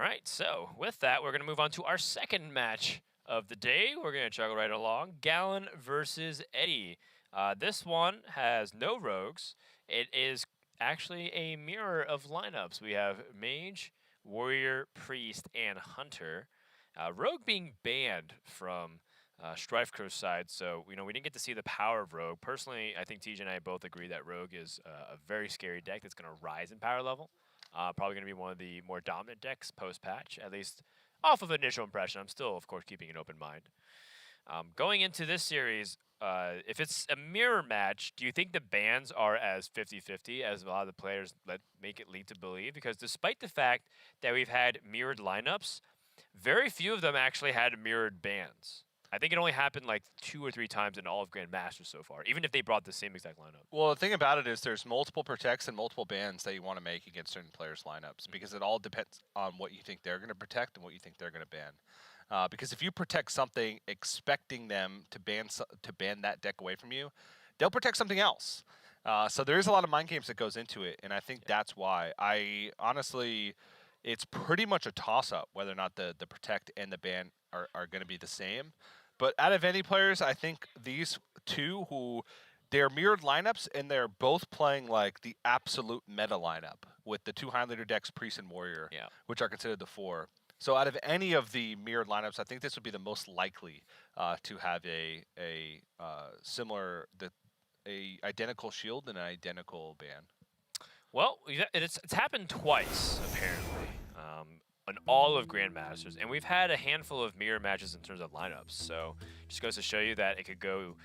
right, so with that, we're going to move on to our second match of the day. We're going to chuggle right along. Galan versus Eddie. This one has no rogues. It is actually a mirror of lineups. We have Mage, Warrior, Priest, and Hunter. Rogue being banned from Strife Crow's side, so we didn't get to see the power of Rogue. Personally, I think TJ and I both agree that Rogue is a very scary deck that's going to rise in power level. Probably going to be one of the more dominant decks post-patch, at least off of initial impression. I'm still, of course, keeping an open mind. Going into this series, if it's a mirror match, do you think the bans are as 50-50 as a lot of the players make it lead to believe? Because despite the fact that we've had mirrored lineups, very few of them actually had mirrored bans. I think it only happened like 2 or 3 times in all of Grandmasters so far, even if they brought the same exact lineup. Well, the thing about it is there's multiple protects and multiple bans that you want to make against certain players' lineups because it all depends on what you think they're going to protect and what you think they're going to ban. Because if you protect something expecting them to ban that deck away from you, they'll protect something else. So there is a lot of mind games that goes into it, and I think that's why. Honestly, it's pretty much a toss-up whether or not the protect and the ban are going to be the same. But out of any players, I think these two they're mirrored lineups, and they're both playing like the absolute meta lineup with the 2 Highlander decks, Priest and Warrior, which are considered the 4. So out of any of the mirrored lineups, I think this would be the most likely to have a similar, a identical shield and an identical ban. Well, it's happened twice, apparently, on all of Grandmasters, and we've had a handful of mirror matches in terms of lineups, so just goes to show you that it could go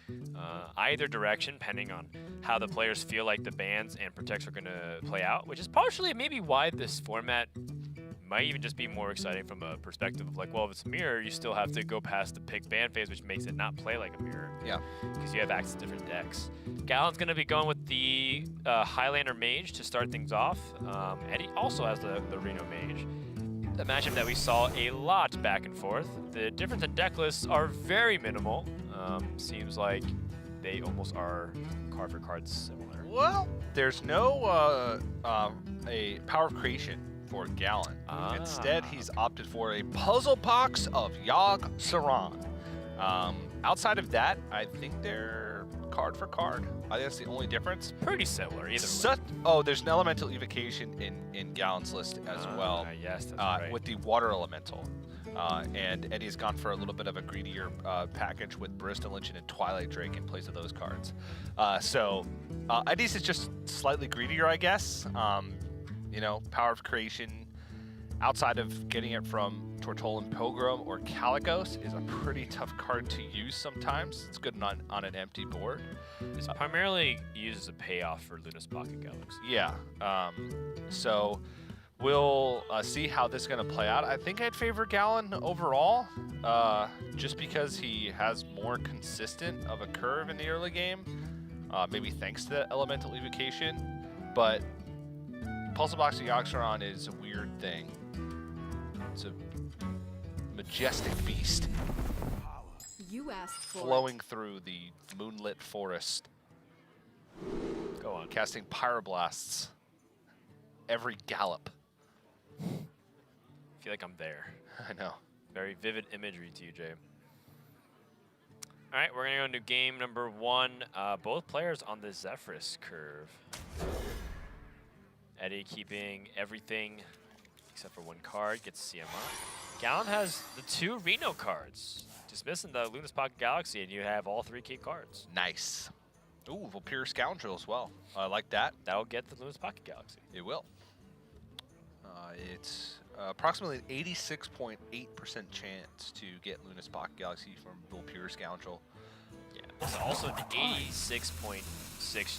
either direction, depending on how the players feel like the bans and protects are going to play out, which is partially maybe why this format might even just be more exciting from a perspective of like, well, if it's a mirror, you still have to go past the pick ban phase, which makes it not play like a mirror. Yeah. Because you have access to different decks. Galan's going to be going with the Highlander Mage to start things off. Eddie also has the Reno Mage. The matchup that we saw a lot back and forth. The difference in deck lists are very minimal. Seems like they almost are card for card similar. Well, there's no a power of creation for Galan. Instead, he's opted for a puzzle box of Yogg Saron. Outside of that, I think they're card for card. I think that's the only difference. Pretty similar, either way. Oh, there's an elemental evocation in Galan's list as well. Yes, that's right. With the water elemental. And Eddie's gone for a little bit of a greedier package with Barista Lynch and Twilight Drake in place of those cards. So Eddie's is just slightly greedier, I guess. Power of creation, outside of getting it from Tortolan Pilgrim or Calicos, is a pretty tough card to use sometimes. It's good on an empty board. It's primarily used as a payoff for Luna's Pocket Galaxy. Yeah. So we'll see how this is going to play out. I think I'd favor Galan overall, just because he has more consistent of a curve in the early game, maybe thanks to that elemental evocation. But Puzzle Box of Yogg Saron is a weird thing. It's a majestic beast. You asked for flowing through the moonlit forest. Go on. Casting pyroblasts every gallop. I feel like I'm there. I know. Very vivid imagery, TJ. All right, we're going to go into game number 1. Both players on the Zephyrus curve. Eddie keeping everything except for 1 card, gets CMI. Galan has the 2 Reno cards. Dismissing the Luna's Pocket Galaxy, and you have all 3 key cards. Nice. Ooh, Vampire Scoundrel as well. I like that. That'll get the Luna's Pocket Galaxy. It will. It's approximately an 86.8% chance to get Luna's Pocket Galaxy from Vampire Scoundrel. Yeah, there's also the 86.6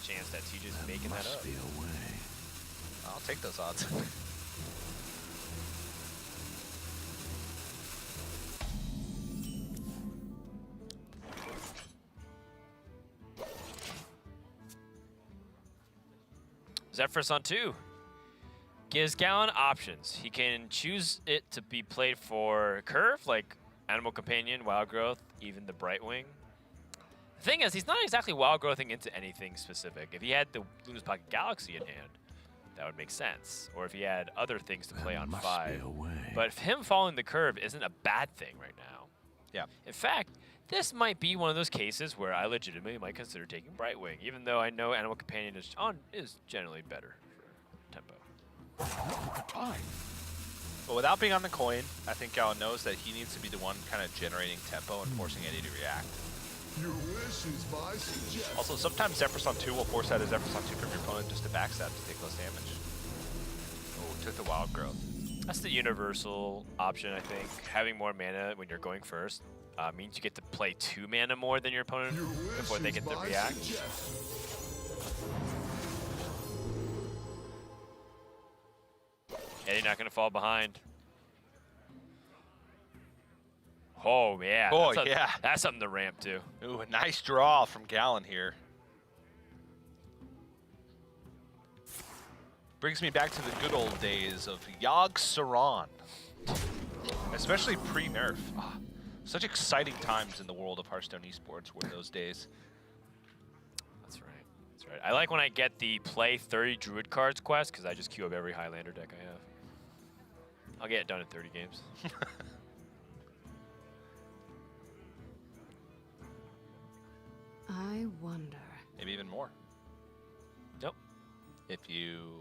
chance that TJ's making that up. I'll take those odds. Zephyrus on 2 gives Galan options. He can choose it to be played for curve, like Animal Companion, Wild Growth, even the Brightwing. The thing is, he's not exactly Wild Growthing into anything specific. If he had the Luna's Pocket Galaxy in hand, that would make sense. Or if he had other things to play There on must 5. be a way. But if him following the curve isn't a bad thing right now. Yeah. In fact, this might be one of those cases where I legitimately might consider taking Brightwing, even though I know Animal Companion is generally better for tempo. Time. But without being on the coin, I think Galan knows that he needs to be the one kind of generating tempo and forcing Eddie to react. Your wish is my suggestion. Also, sometimes Zephyrus on 2 will force out his Zephyrus on 2 from your opponent just to backstab to take less damage. Oh, took the wild growth. That's the universal option, I think. Having more mana when you're going first means you get to play 2 mana more than your opponent Your wish before they is get to my react. suggestion. Eddie not going to fall behind. Oh, yeah. Oh, that's yeah. That's something to ramp to. Ooh, a nice draw from Galan here. Brings me back to the good old days of Yogg Saron. Especially pre-nerf. Ah, such exciting times in the world of Hearthstone Esports were those days. That's right. That's right. I like when I get the play 30 Druid cards quest because I just queue up every Highlander deck I have. I'll get it done in 30 games. I wonder. Maybe even more. Nope. If you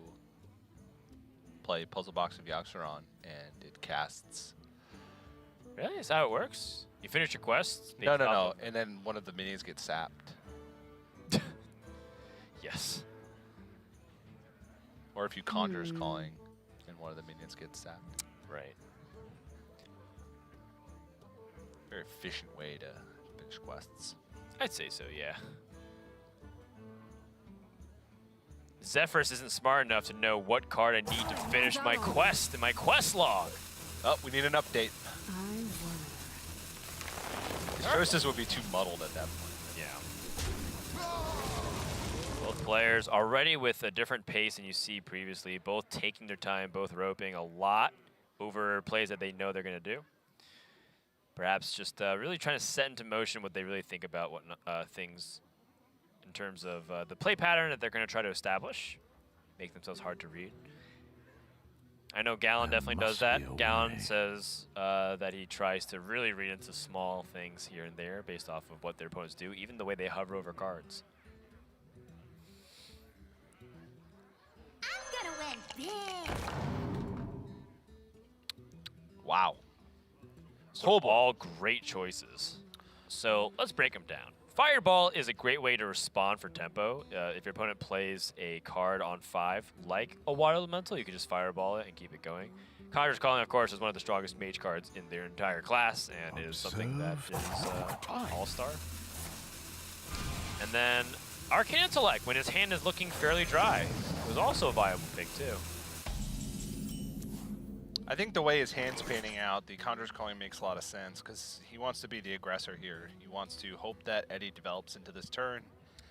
play Puzzle Box of Yogg Saron and it casts... Really? Is that how it works? You finish your quest? No, no, no. And then one of the minions gets sapped. Yes. Or if you Conjurer's Calling and one of the minions gets sapped. Right. Very efficient way to finish quests. I'd say so, yeah. Zephyrus isn't smart enough to know what card I need to finish my quest in my quest log. Oh, we need an update. I wonder. His choices would be too muddled at that point. Yeah. Both players already with a different pace than you see previously, both taking their time, both roping a lot over plays that they know they're going to do. Perhaps just really trying to set into motion what they really think about what things in terms of the play pattern that they're going to try to establish, make themselves hard to read. I know Galan There definitely does must be that. a Galan way. says that he tries to really read into small things here and there based off of what their opponents do, even the way they hover over cards. I'm gonna win big. Wow. So all great choices. So let's break them down. Fireball is a great way to respond for tempo. If your opponent plays a card on 5, like a Water Elemental, you can just Fireball it and keep it going. Conjurer's Calling, of course, is one of the strongest mage cards in their entire class, and is something that is all-star. And then Arcane Intellect, when his hand is looking fairly dry, was also a viable pick, too. I think the way his hand's panning out, the Conjurer's Calling makes a lot of sense because he wants to be the aggressor here. He wants to hope that Eddie develops into this turn.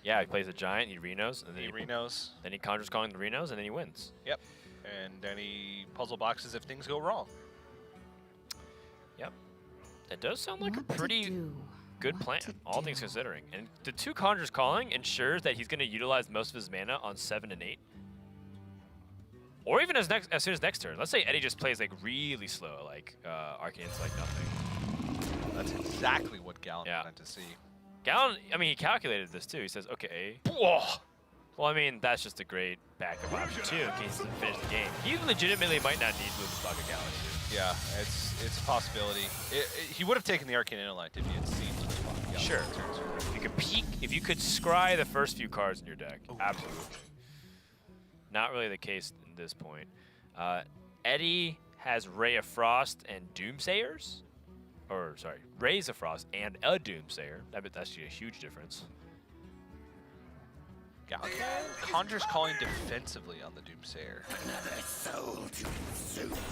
Yeah, he plays a giant, he Renos, and then He Renos. then he Conjurer's Calling the Renos, and then he wins. Yep. And then he puzzle boxes if things go wrong. Yep. That does sound like What a to pretty do, good what plan, to all things do. considering. And the 2 Conjurer's Calling ensures that he's going to utilize most of his mana on 7 and 8. Or even as soon as next turn. Let's say Eddie just plays like really slow, like Arcane's like nothing. That's exactly what Galan Yeah. wanted to see. Galan, I mean, he calculated this too. He says, okay. Whoa! Well, I mean, that's just a great backup option too in case he doesn't finish the game. He legitimately might not need Luminous Pocket Galaxy. Yeah, it's a possibility. He would have taken the Arcane Intellect if he had seen Luminous Pocket Galaxy Sure. in turns. If you could peek, if you could scry the first few cards in your deck, absolutely. Not really the case at this point. Eddie has Ray of Frost and Doomsayers. Or, sorry, Rays of Frost and a Doomsayer. That's actually a huge difference. Galan Conjurer's Calling defensively on the Doomsayer.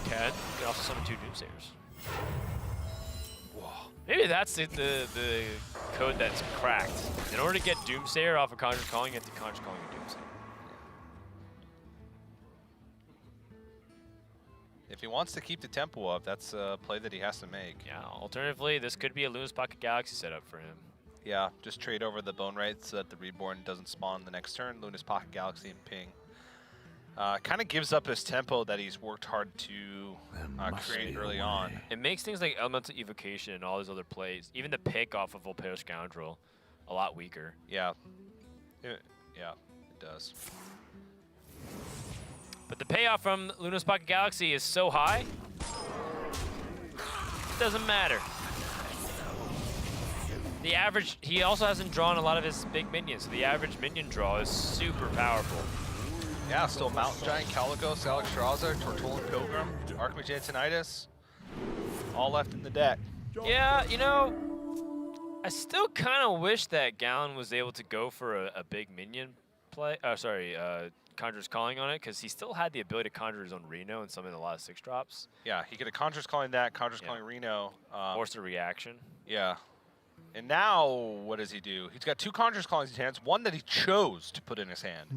Can also summon 2 Doomsayers. Whoa. Maybe that's the code that's cracked. In order to get Doomsayer off of Conjurer's Calling, you have to Conjurer's Calling a Doomsayer. If he wants to keep the tempo up, that's a play that he has to make. Yeah, alternatively, this could be a Luminous Pocket Galaxy setup for him. Yeah, just trade over the Bone Wright so that the Reborn doesn't spawn the next turn. Luminous Pocket Galaxy and ping. kind of gives up his tempo that he's worked hard to create early on. It makes things like Elemental Evocation and all these other plays, even the pick off of Volpero Scoundrel, a lot weaker. Yeah. It does. But the payoff from Luna's Pocket Galaxy is so high, it doesn't matter. The average, he also hasn't drawn a lot of his big minions, so the average minion draw is super powerful. Yeah, still Mountain Giant, Calicos, Alexstrasza, Tortolan Pilgrim, Archmagentinitis, all left in the deck. Yeah, you know, I still kind of wish that Galan was able to go for a big minion play. Conjurer's Calling on it, because he still had the ability to conjure his own Reno and summon a lot of 6-drops. Yeah, he could have Conjurer's Calling that, Conjurer's Calling Reno. Force a reaction. Yeah. And now, what does he do? He's got 2 Conjurer's Callings in his hands, one that he chose to put in his hand.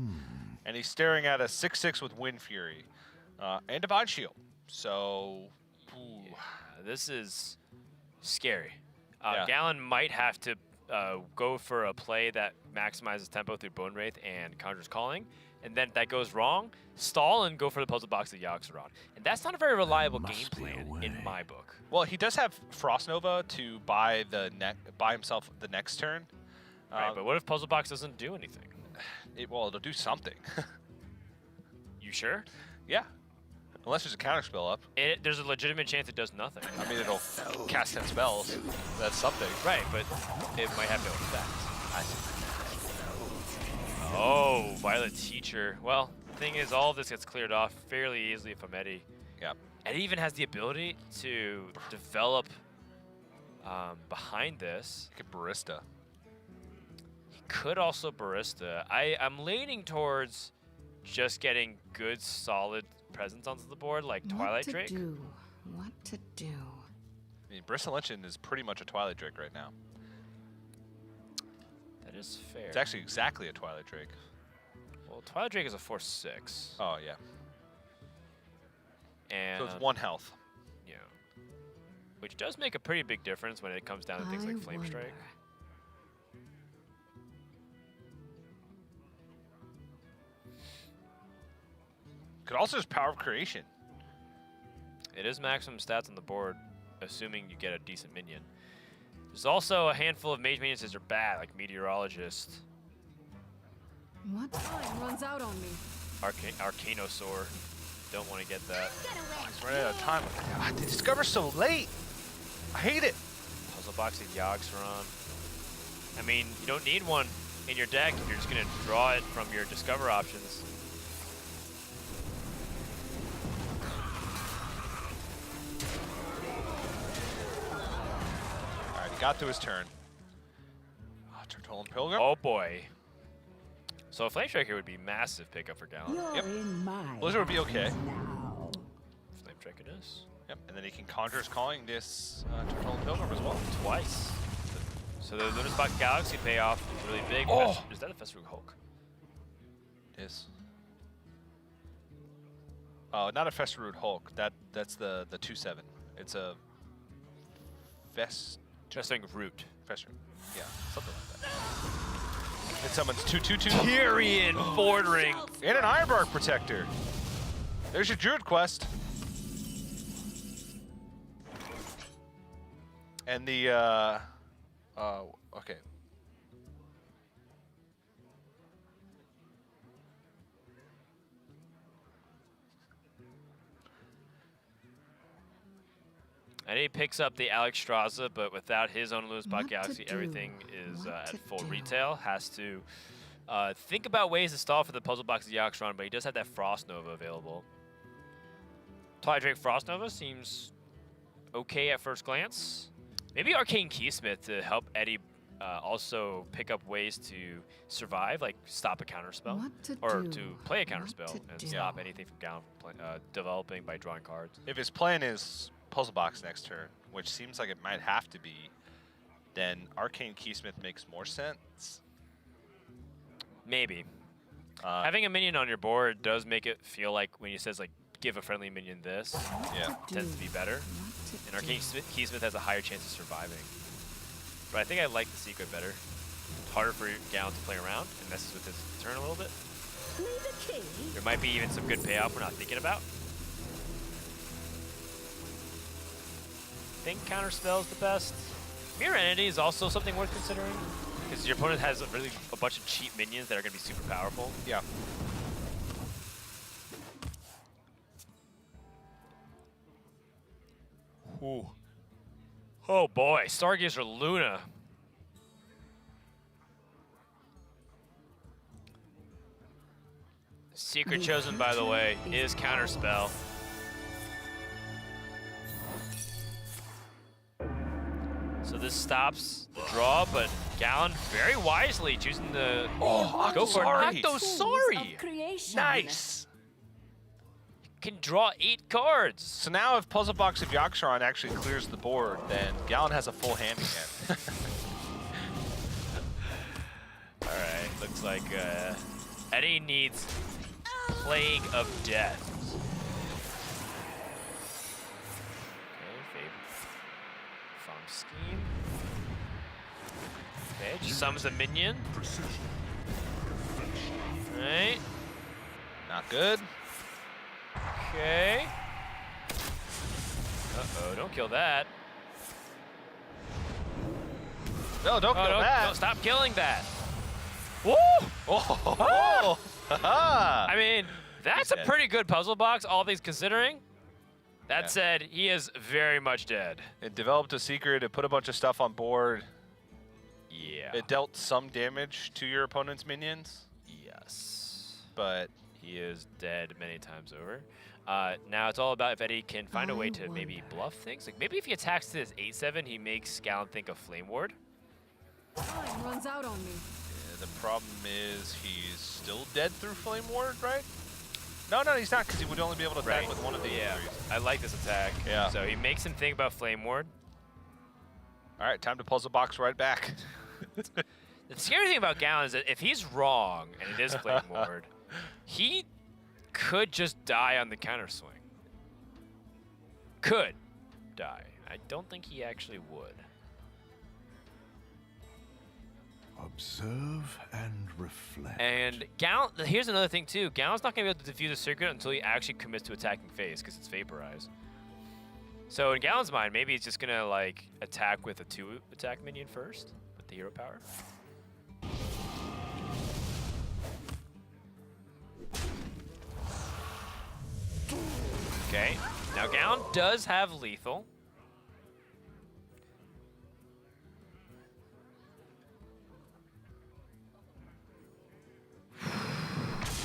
And he's staring at a 6/6 with Wind Fury and Divine Shield. So, Yeah, this is scary. Yeah. Galan might have to go for a play that maximizes tempo through Bone Wraith and Conjurer's Calling, and then if that goes wrong, stall and go for the Puzzle Box of Yaxaron. And that's not a very reliable game plan in my book. well, he does have Frost Nova to buy himself the next turn. Right, but what if Puzzle Box doesn't do anything? It'll do something. You sure? Yeah. Unless there's a counter spell up. There's a legitimate chance it does nothing. I mean, it'll cast 10 spells. That's something. Right, but it might have no effect. I see. Oh, Violet Teacher. Well, the thing is, all of this gets cleared off fairly easily from Eddie. Yep. Eddie even has the ability to develop behind this. He could Barista. He could also Barista. I'm leaning towards just getting good, solid presence onto the board, like Twilight Drake. What to do? I mean, Barista Lynching is pretty much a Twilight Drake right now. That is fair. It's actually exactly a Twilight Drake. Well, Twilight Drake is a 4/6. Oh, yeah. And So it's 1 health. yeah, which does make a pretty big difference when it comes down to things like Flame Strike. Could also just Power of Creation. It is maximum stats on the board, assuming you get a decent minion. There's also a handful of mage minions that are bad, like Meteorologist, What? Time runs out on me. Arcanosaur. Don't want to get that. He's running out of time. God, they discover so late. I hate it. Puzzle Box of Yaxaron. I mean, you don't need one in your deck. You're just going to draw it from your Discover options. All right, he got through his turn. Oh, Tortolan Pilgrim. Oh boy. So a Flame Striker would be massive pickup for Galan. Yep. In my Blizzard would be okay. now. Flame Striker it is. Yep, and then he can Conjurer's Calling this Tortolan Pilgrim as well. Twice. So the Lunar Spot Galaxy payoff is really big. Oh. Is that a Festeroog Hulk? It is. Oh, not a Festerood Hulk. That's the 2/7. It's a Just Root. Festerood. Yeah, something like that. It summons 2/2/2 Tyrion bordering. and an Ironbark Protector. There's your Druid quest. And the okay. And he picks up the Alexstrasza, but without his own Lunar Spot What to Galaxy, do? everything is What at to full do? retail. Has to think about ways to stall for the Puzzle Box of Yaxaron, but he does have that Frost Nova available. Twilight Drake Frost Nova seems okay at first glance. Maybe Arcane Keysmith to help Eddie also pick up ways to survive, like stop a counterspell, What to or do? to play a What counterspell to and do? stop anything from Galan from developing by drawing cards. If his plan is Puzzle Box next turn, which seems like it might have to be, then Arcane Keysmith makes more sense. Maybe. Having a minion on your board does make it feel like when he says like give a friendly minion this, Yeah. tends to be better. What to And Arcane Keysmith has a higher chance of surviving. But I think I like the secret better. It's harder for Galan to play around and messes with his turn a little bit. me the key. There might be even some good payoff we're not thinking about. I think counterspell is the best. Mirror Entity is also something worth considering because your opponent has a bunch of cheap minions that are going to be super powerful. Yeah. Ooh. Oh boy, Stargazer Luna. Secret chosen, by the way, is counterspell. So this stops the draw, but Galan very wisely choosing to go for Octosari. Octosari. Nice. Can draw 8 cards. So now if Puzzle Box of Yaksharon actually clears the board, then Galan has a full hand again. All right, looks like Eddie needs Plague of Death. Okay, Farm Scheme. Okay, just summons a minion. Precision. All right. Not good. Okay. Uh-oh, don't kill that. No, don't kill that. No, stop killing that. Woo! Oh! I mean, that's a dead. pretty good puzzle box, all things considering. That said, he is very much dead. It developed a secret. It put a bunch of stuff on board. Yeah. It dealt some damage to your opponent's minions, Yes. but He is dead many times over. Now it's all about if Eddie can find a way to maybe bluff things. Like maybe if he attacks to his 8/7, he makes Galan think of Flame Ward. Time runs out on me. the problem is he's still dead through Flame Ward, right? No, he's not, because he would only be able to attack with one of the I like this attack. Yeah. So he makes him think about Flame Ward. All right, time to puzzle box right back. The scary thing about Galan is that if he's wrong and it is Flame Ward, he could just die on the counter swing. Could die. I don't think he actually would. Observe and reflect. And Galan, here's another thing too. Galan's not going to be able to defuse a secret until he actually commits to attacking phase because it's vaporized. So in Galan's mind, maybe he's just going to like attack with a 2-attack minion first with the hero power. Okay, now Galan does have lethal.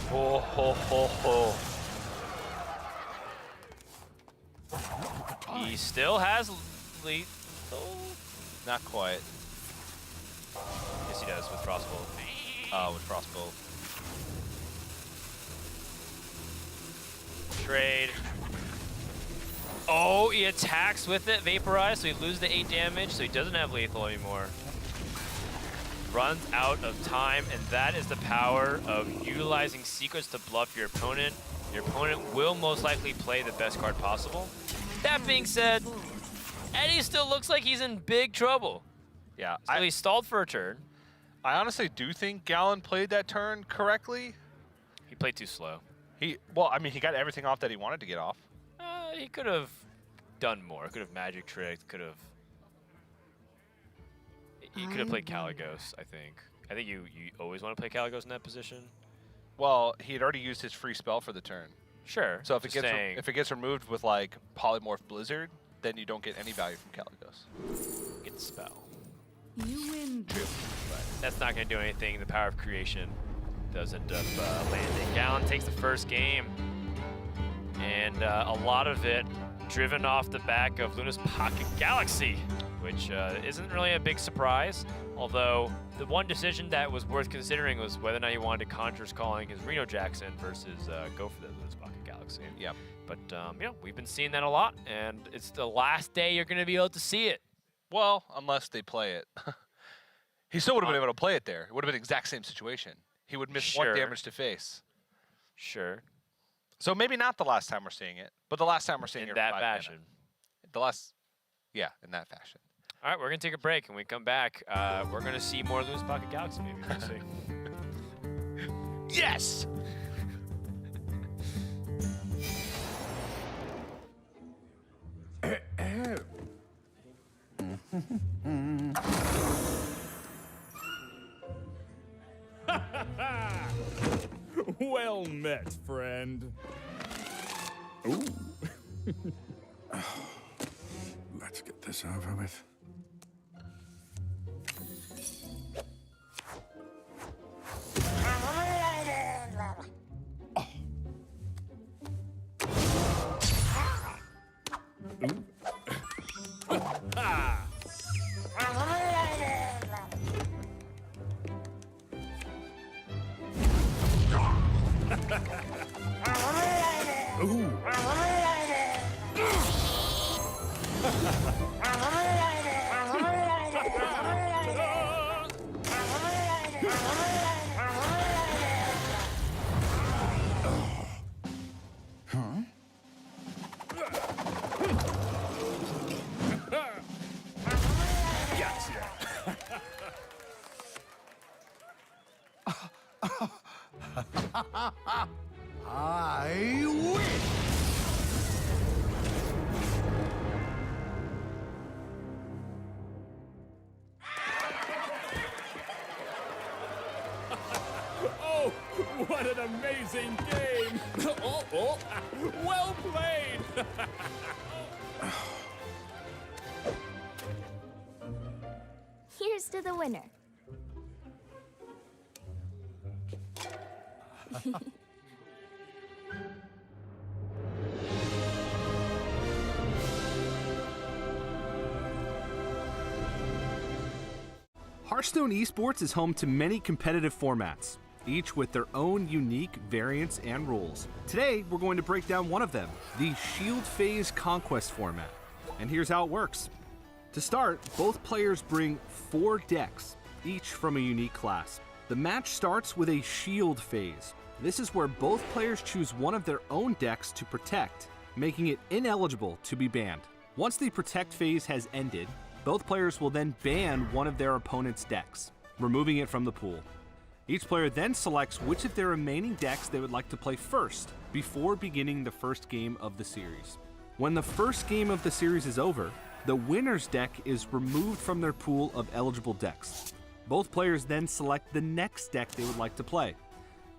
Ho, ho, ho, ho. He still has lethal. Not quite. Yes, he does with crossbow. With crossbow. Trade. Oh, he attacks with it, vaporized, so he loses the 8 damage, so he doesn't have lethal anymore. Runs out of time, and that is the power of utilizing secrets to bluff your opponent. Your opponent will most likely play the best card possible. That being said, Eddie still looks like he's in big trouble. Yeah, So he stalled for a turn. I honestly do think Galan played that turn correctly. He played too slow. Well, I mean, he got everything off that he wanted to get off. He could have done more. Could have magic tricked. Could have. You could have played Caligos, I think. I think you always want to play Caligos in that position. Well, he had already used his free spell for the turn. Sure. So if it just gets saying, if it gets removed with like Polymorph Blizzard, then you don't get any value from Caligos. get spell. You win. But that's not going to do anything. The power of creation does end up landing. Galan takes the first game. And a lot of it driven off the back of Luna's Pocket Galaxy, which isn't really a big surprise. Although the one decision that was worth considering was whether or not he wanted to Conjurer's Calling his Reno Jackson versus go for the Luna's Pocket Galaxy. Yep. But you know, we've been seeing that a lot, and it's the last day you're going to be able to see it. Well, unless they play it. He still would have been able to play it there. It would have been the exact same situation. He would miss one damage to face. Sure. So maybe not the last time we're seeing it, but the last time we're seeing In it that 5 fashion. mana. Yeah, in that fashion. All right, we're going to take a break. When we come back, we're going to see more Luna's Pocket Galaxy, maybe. We'll see. Yes! Well met, friend. Ooh. Let's get this over with. I win! Oh, what an amazing game! Oh, well played! Here's to the winner. Hearthstone Esports is home to many competitive formats, each with their own unique variants and rules. Today, we're going to break down one of them, the Shield Phase Conquest format. And here's how it works. To start, both players bring 4 decks, each from a unique class. The match starts with a Shield Phase. This is where both players choose one of their own decks to protect, making it ineligible to be banned. Once the Protect phase has ended, both players will then ban one of their opponent's decks, removing it from the pool. Each player then selects which of their remaining decks they would like to play first, before beginning the first game of the series. When the first game of the series is over, the winner's deck is removed from their pool of eligible decks. Both players then select the next deck they would like to play.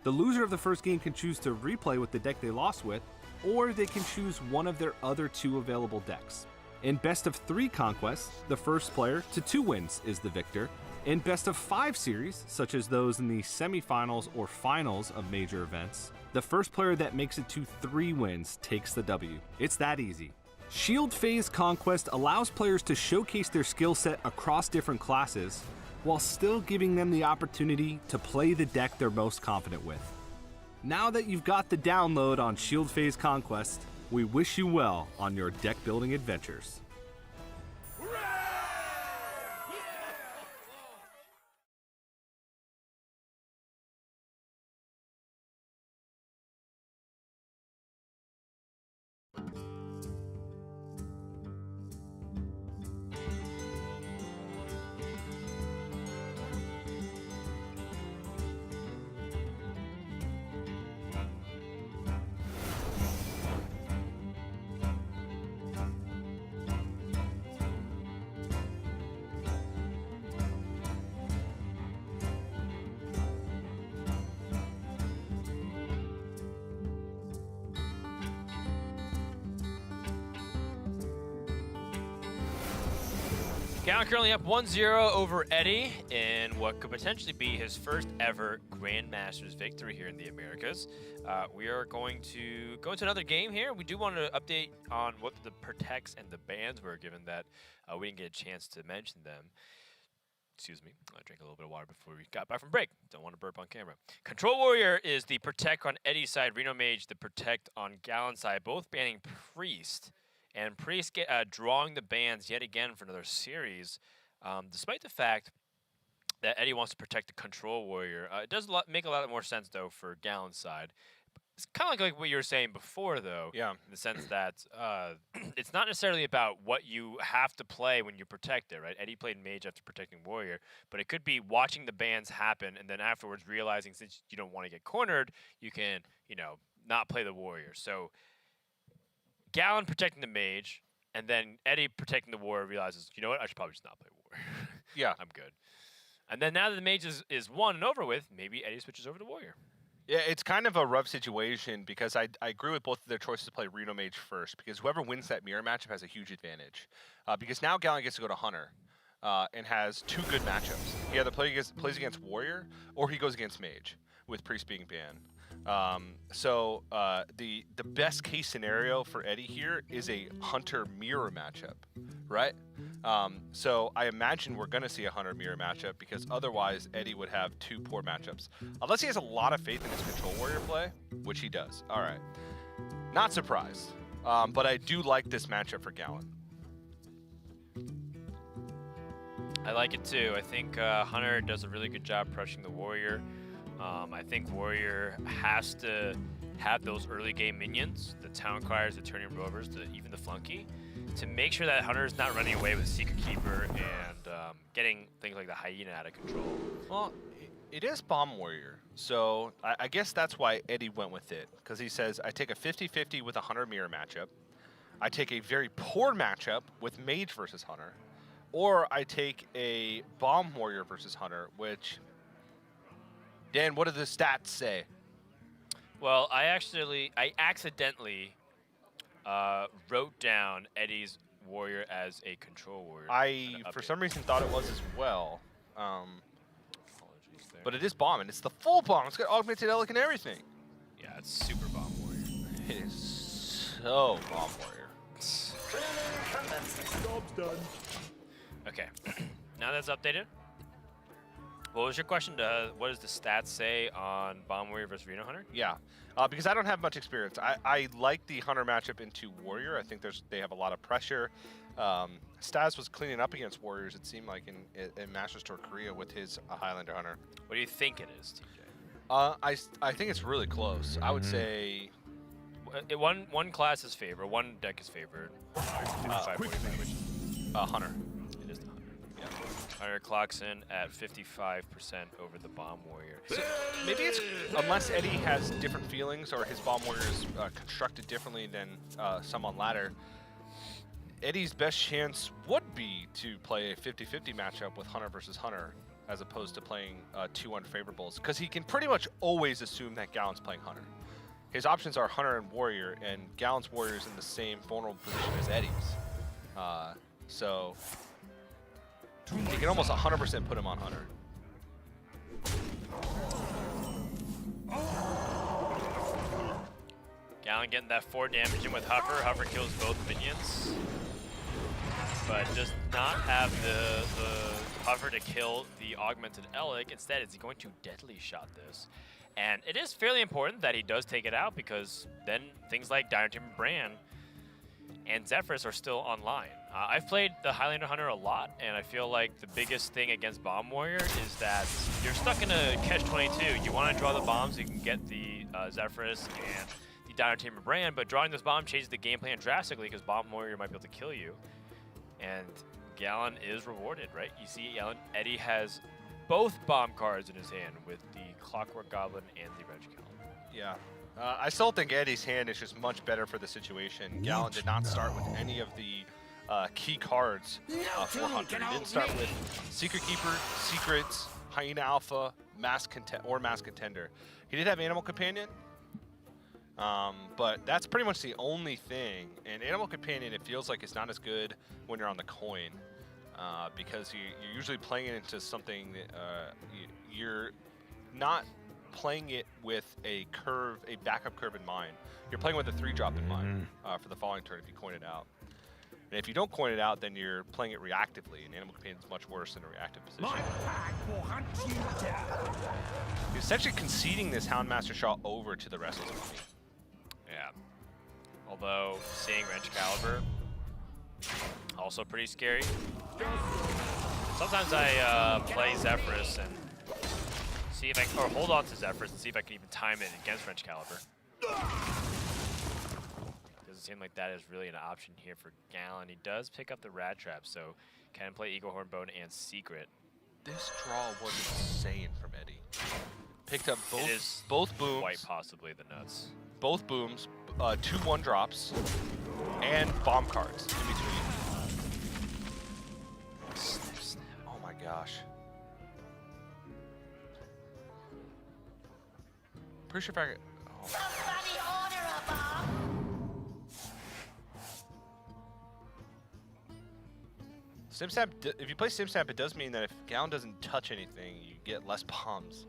The loser of the first game can choose to replay with the deck they lost with, or they can choose one of their other 2 available decks. In Best of 3 conquests, the first player to 2 wins is the victor. In Best of 5 series, such as those in the semifinals or finals of major events, the first player that makes it to 3 wins takes the W. It's that easy. Shield Phase Conquest allows players to showcase their skill set across different classes, while still giving them the opportunity to play the deck they're most confident with. Now that you've got the download on Shield Phase Conquest, we wish you well on your deck building adventures. Galan currently up 1-0 over Eddie in what could potentially be his first ever Grandmasters victory here in the Americas. We are going to go into another game here. We do want to update on what the protects and the bans were, given that we didn't get a chance to mention them. Excuse me, I drank a little bit of water before we got back from break. Don't want to burp on camera. Control Warrior is the protect on Eddie's side. Reno Mage, the protect on Galan's side, both banning Priest. And Priest drawing the bans yet again for another series, despite the fact that Eddie wants to protect the Control Warrior. It does make a lot more sense, though, for Galan's side. It's kind of like what you were saying before, though. Yeah. In the sense that it's not necessarily about what you have to play when you protect it, right? Eddie played Mage after protecting Warrior, but it could be watching the bans happen and then afterwards realizing since you don't want to get cornered, you can, not play the Warrior. So Galan protecting the Mage, And then Eddie, protecting the warrior, realizes, you know what, I should probably just not play warrior. Yeah. I'm good. And then now that the mage is won and over with, maybe Eddie switches over to warrior. Yeah, it's kind of a rough situation because I agree with both of their choices to play Reno Mage first because whoever wins that mirror matchup has a huge advantage. Because now Galan gets to go to Hunter and has 2 good matchups. He either plays against Warrior or he goes against Mage with Priest being banned. So the best case scenario for Eddie here is a Hunter mirror matchup, right? So I imagine we're going to see a Hunter mirror matchup because otherwise Eddie would have 2 poor matchups. Unless he has a lot of faith in his control warrior play, which he does. All right. Not surprised. But I do like this matchup for Galan. I like it too. I think Hunter does a really good job pressuring the warrior. I think warrior has to have those early game minions, the town criers, the turning rovers, even the flunky, to make sure that Hunter is not running away with Secret Keeper and getting things like the hyena out of control. Well, it is Bomb Warrior, so I guess that's why Eddie went with it, because he says, I take a 50-50 with a Hunter mirror matchup, I take a very poor matchup with Mage versus Hunter, or I take a Bomb Warrior versus Hunter, which, Dan, what do the stats say? Well, I accidentally wrote down Eddie's warrior as a control warrior. I, for some reason, thought it was as well. Apologies there. But it is Bomb, and it's the full Bomb. It's got Augmented Elk and everything. Yeah, it's super bomb warrior. It is so Bomb Warrior. Job's done. Okay, now that's updated. What was your question? What does the stats say on Bomb Warrior versus Reno Hunter? Yeah, because I don't have much experience. I like the Hunter matchup into Warrior. I think they have a lot of pressure. Stas was cleaning up against Warriors, it seemed like, in Masters Tour Korea with his Highlander Hunter. What do you think it is, TJ? I think it's really close. I would say... One class is favored, one deck is favored. 55, 45, which Hunter. it is the Hunter. Yeah. Hunter clocks in at 55% over the Bomb Warrior. So maybe it's, unless Eddie has different feelings or his Bomb Warrior is constructed differently than some on ladder, Eddie's best chance would be to play a 50-50 matchup with Hunter versus Hunter as opposed to playing 2 unfavorables, because he can pretty much always assume that Galan's playing Hunter. His options are Hunter and Warrior, and Galan's Warrior is in the same vulnerable position as Eddie's. So he can almost 100% put him on Hunter. Galan getting that 4 damage in with Huffer. Huffer kills both minions, but does not have the Huffer to kill the Augmented Elec. Instead, is he going to Deadly Shot this? And it is fairly important that he does take it out, because then things like Dire Timber Brand and Zephyrus are still online. I've played the Highlander Hunter a lot, and I feel like the biggest thing against Bomb Warrior is that you're stuck in a catch-22. You want to draw the bombs so you can get the Zephyrus and the Dire Timber Brand, but drawing those bombs changes the game plan drastically, because Bomb Warrior might be able to kill you. And Galan is rewarded, right? You see, Eddie has both bomb cards in his hand with the Clockwork Goblin and the Wrench Goblin. Yeah. I still think Eddie's hand is just much better for the situation. Galan did not start with any of the key cards for Hunter. He didn't start with Secret Keeper, Secrets, Hyena Alpha, Mass Contender. He did have Animal Companion, but that's pretty much the only thing. And Animal Companion, it feels like it's not as good when you're on the coin, because you're usually playing it into something that you're not playing it with a backup curve in mind. You're playing with a 3-drop in mind for the following turn if you coin it out. And if you don't coin it out, then you're playing it reactively, and Animal Companion is much worse in a reactive position. He's essentially conceding this Houndmaster Shot over to the Restless Mummy. Yeah. Although, seeing Wrench Caliber, also pretty scary. Sometimes I play Zephyrus and see if I can, or hold on to Zephyrus and see if I can even time it against Wrench Caliber. Doesn't seem like that is really an option here for Galan. He does pick up the Rat Trap, so can play Eagle Hornbone and Secret. This draw was insane from Eddie. Picked up both booms. Quite possibly the nuts. Both booms, 2 1-drops and bomb cards in between. Snap, snap. Oh my gosh. Pretty sure if I could... Oh. Somebody order a bomb. SimSnap, if you play SimSnap, it does mean that if Galan doesn't touch anything, you get less bombs.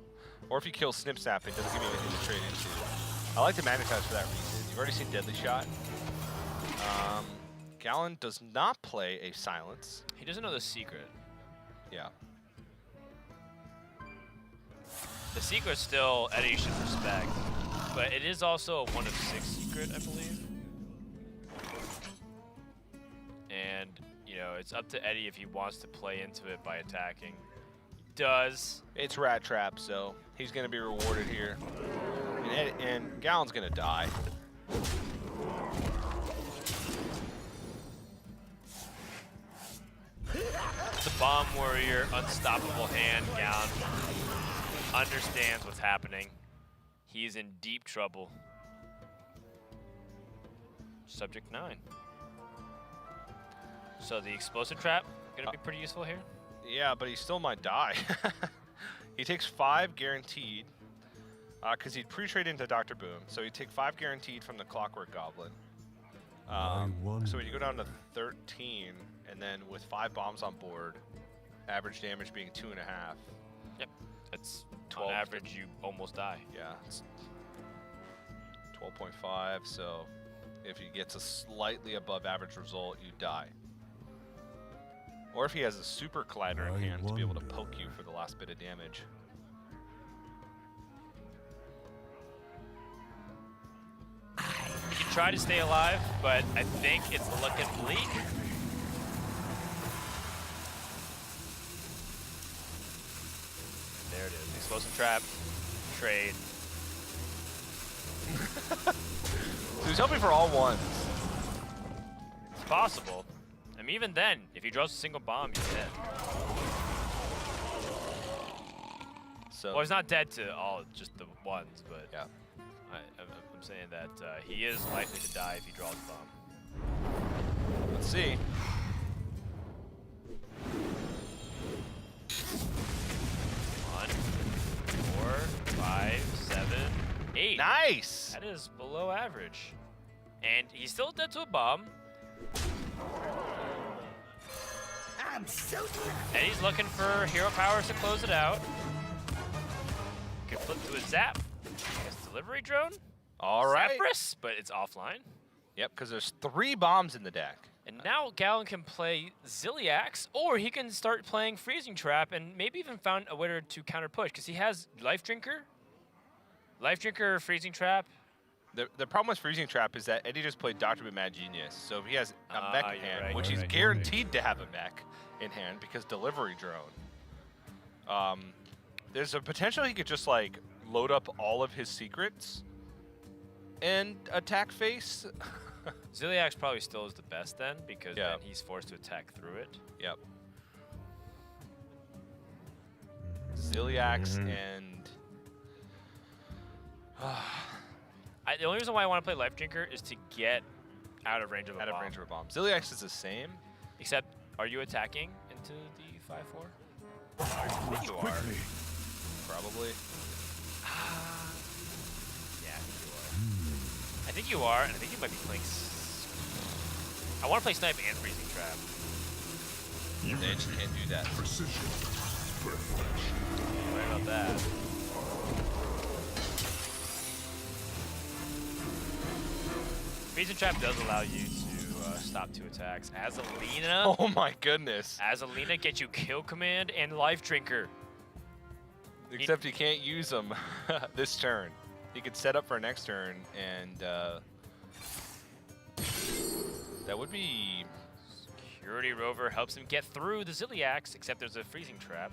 Or if you kill SnipSnap, it doesn't give you anything to trade into. I like the Magnetize for that reason. You've already seen Deadly Shot. Galan does not play a Silence. He doesn't know the secret. Yeah. The secret still Eddie should respect, but it is also a 1 of 6 secret, I believe. And you know, it's up to Eddie if he wants to play into it by attacking. He does. It's Rat Trap, so he's going to be rewarded here. And Galan's going to die. The Bomb Warrior, unstoppable hand. Galan understands what's happening. He's in deep trouble. Subject 9. So the explosive trap gonna be pretty useful here. Yeah, but he still might die. He takes 5 guaranteed, because he'd pre-trade into Dr. Boom. So he'd take 5 guaranteed from the Clockwork Goblin. So you go down to 13, and then with 5 bombs on board, average damage being 2.5. Yep, that's 12 on average you almost die. Yeah, it's 12.5. So if he gets a slightly above average result, you die. Or if he has a super collider in hand to be able to poke you for the last bit of damage. You can try to stay alive, but I think it's looking bleak. There it is. Explosive trap. Trade. So he's hoping for all 1s. It's possible. I mean, even then, if he draws a single bomb, he's dead. So Well, he's not dead to all, just the ones, but yeah. I'm saying that he is likely to die if he draws a bomb. Let's see. One, 4, 5, 7, 8. Nice! That is below average. And he's still dead to a bomb. And he's looking for hero powers to close it out. Could flip to a zap. I guess delivery drone. All right. Zappress, but it's offline. Yep, because there's 3 bombs in the deck. And now Galan can play Ziliax, or he can start playing Freezing Trap and maybe even find a way to counter push, because he has Life Drinker, Freezing Trap. The problem with Freezing Trap is that Eddie just played Dr. Boom Mad Genius, so if he has a mech in you're hand, right, which you're he's right. guaranteed to have a mech in hand because delivery drone. There's a potential he could just like load up all of his secrets and attack face. Ziliax probably still is the best then, because Yeah. then he's forced to attack through it. Yep. Ziliax and The only reason why I want to play Life Drinker is to get out of range of a out bomb. of range of a bomb. Ziliax is the same. Except, are you attacking into the 5-4? I think you are. Probably. Yeah, I think you are. And I think you might be playing... I want to play Snipe and Freezing Trap. They just can't do that. Right about that. Freezing Trap does allow you to stop 2 attacks. As Alina, Oh my goodness. gets you Kill Command and Life Drinker. Except you can't use them this turn. You could set up for next turn, and that would be... Security Rover helps him get through the Ziliax, except there's a Freezing Trap.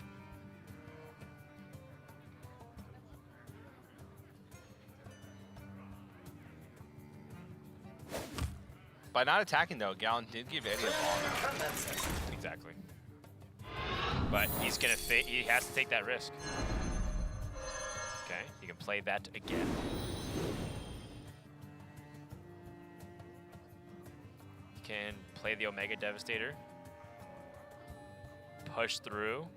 By not attacking, though, Galan did give Eddie a ball. Exactly. But he's gonna he has to take that risk. Okay, he can play that again. can play the Omega Devastator. Push through.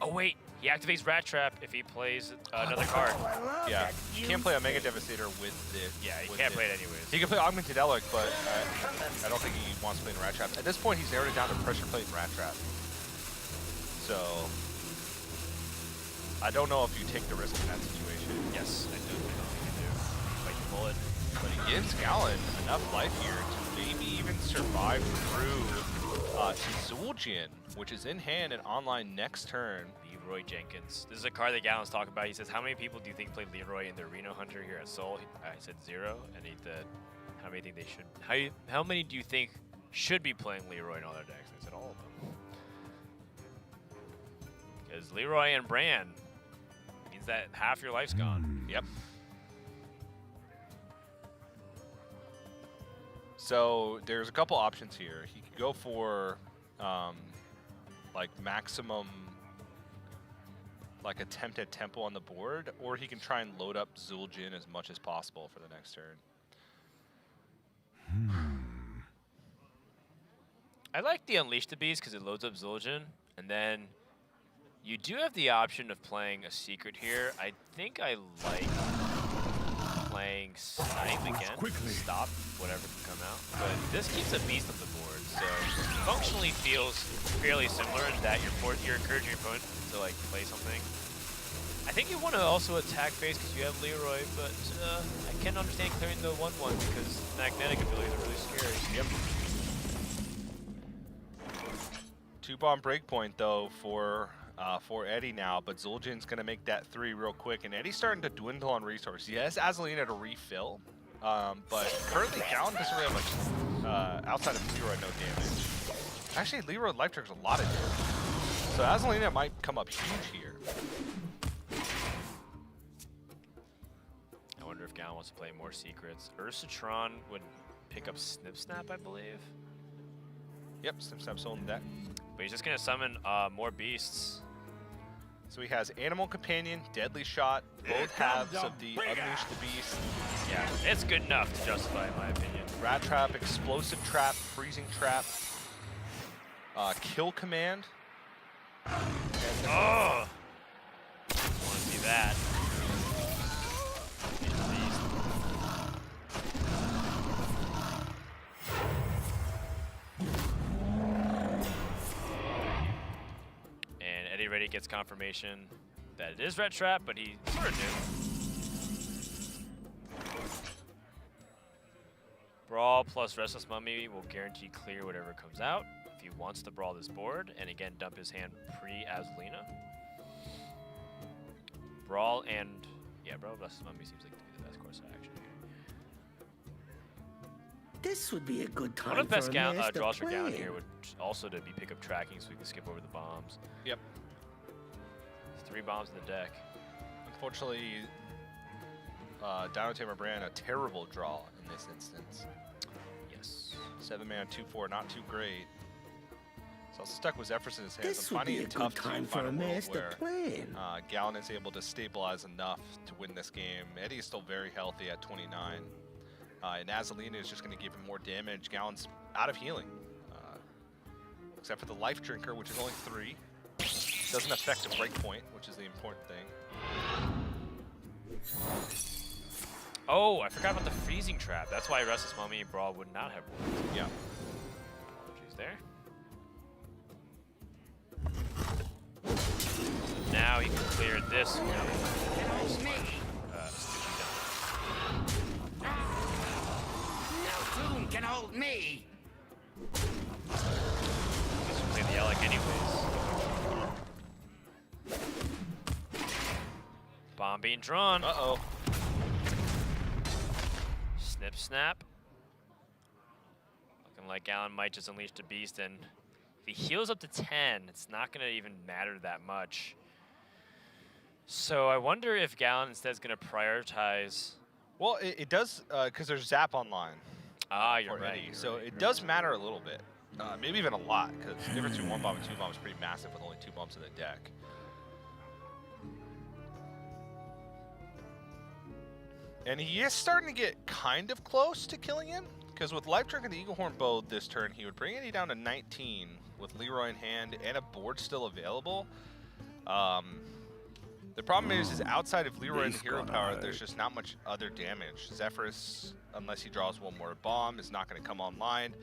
Oh wait, he activates Rat Trap if he plays another card. Yeah, you can't play Omega Devastator with this. Yeah, he can't play it anyways. He can play Augmented Elic, but I don't think he wants to play in Rat Trap. At this point, he's narrowed it down to Pressure Plate and Rat Trap. So, I don't know if you take the risk in that situation. Yes, I definitely don't think you do. Bite the bullet. But he gives Galan enough life here to maybe even survive through Zul'jin, which is in hand and online next turn. Leroy Jenkins. This is a card that Galen's talking about. He says, how many people do you think played Leroy in the Reno Hunter here at Seoul? I said 0. And he said, how many think they should? How many do you think should be playing Leroy in all their decks? I said all of them. Because Leroy and Bran means that half your life's gone. Yep. So there's a couple options here. He could go for like maximum like attempt at tempo on the board, or he can try and load up Zul'jin as much as possible for the next turn. I like the Unleash the Beast because it loads up Zul'jin, and then you do have the option of playing a secret here. I think I like playing Snipe again. Stop whatever can come out. But this keeps a beast on the board, so functionally feels fairly similar in that you're encouraging your opponent to like play something. I think you want to also attack phase because you have Leroy, but I can understand clearing the 1/1 because magnetic abilities are really scary. Yep. 2-bomb breakpoint though for Eddie now, but Zul'jin's gonna make that 3 real quick, and Eddie's starting to dwindle on resources. He has Azalina to refill, but currently Galan doesn't really have much outside of Leroy, no damage. Actually, Leroy life triggers a lot of damage, so Azalina might come up huge here. I wonder if Galan wants to play more secrets. Ursatron would pick up Snip Snap, I believe. Yep, Snip Snap's on deck. But he's just gonna summon more beasts. So he has Animal Companion, Deadly Shot, both halves of the Unleash the Beast. Yeah, it's good enough to justify, in my opinion. Rat Trap, Explosive Trap, Freezing Trap, Kill Command. Oh! Want to see that. And Eddie Ready gets confirmation that it is Red Trap, but he sort of knew. Brawl plus Restless Mummy will guarantee clear whatever comes out if he wants to brawl this board, and again dump his hand pre-Azalina. Brawl and Brawl Restless Mummy seems like to be the best course of action here. This would be a good time One of the best for a master draws for Galan plan. here would also to be pick up tracking so we can skip over the bombs. Yep. 3 bombs in the deck. Unfortunately, Dino Tamer Bran, a terrible draw in this instance. Yes. 7-mana, 2/4, not too great. He's also stuck with Zephyrs in his hands. This I'm would finding be a it tough good to time find for a a world master where plan. Galan is able to stabilize enough to win this game. Eddie is still very healthy at 29. And Azalina is just going to give him more damage. Galan's out of healing. Except for the Life Drinker, which is only 3. Doesn't affect the breakpoint, which is the important thing. Oh, I forgot about the freezing trap. That's why Restless Mummy and Brawl would not have worked. Yeah. Apologies there. Now he can clear this one. No tomb can hold me. Guess we'll play the Elic anyways. Bomb being drawn. Uh-oh. Snip Snap. Looking like Galan might just unleash the beast, and if he heals up to 10, it's not going to even matter that much. So I wonder if Galan instead is going to prioritize. Well, it does, because there's Zap online. Ah, you're for right. Eddie, You're so right, it you're does right. matter a little bit. Maybe even a lot, because the difference between 1 bomb and 2 bomb is pretty massive with only 2 bombs in the deck. And he is starting to get kind of close to killing him. Because with Life Drink and the Eagle Horn Bow this turn, he would bring Eddie down to 19 with Leroy in hand and a board still available. The problem is outside of Leroy and the Hero Power, there's just not much other damage. Zephyrus, unless he draws one more bomb, is not going to come online.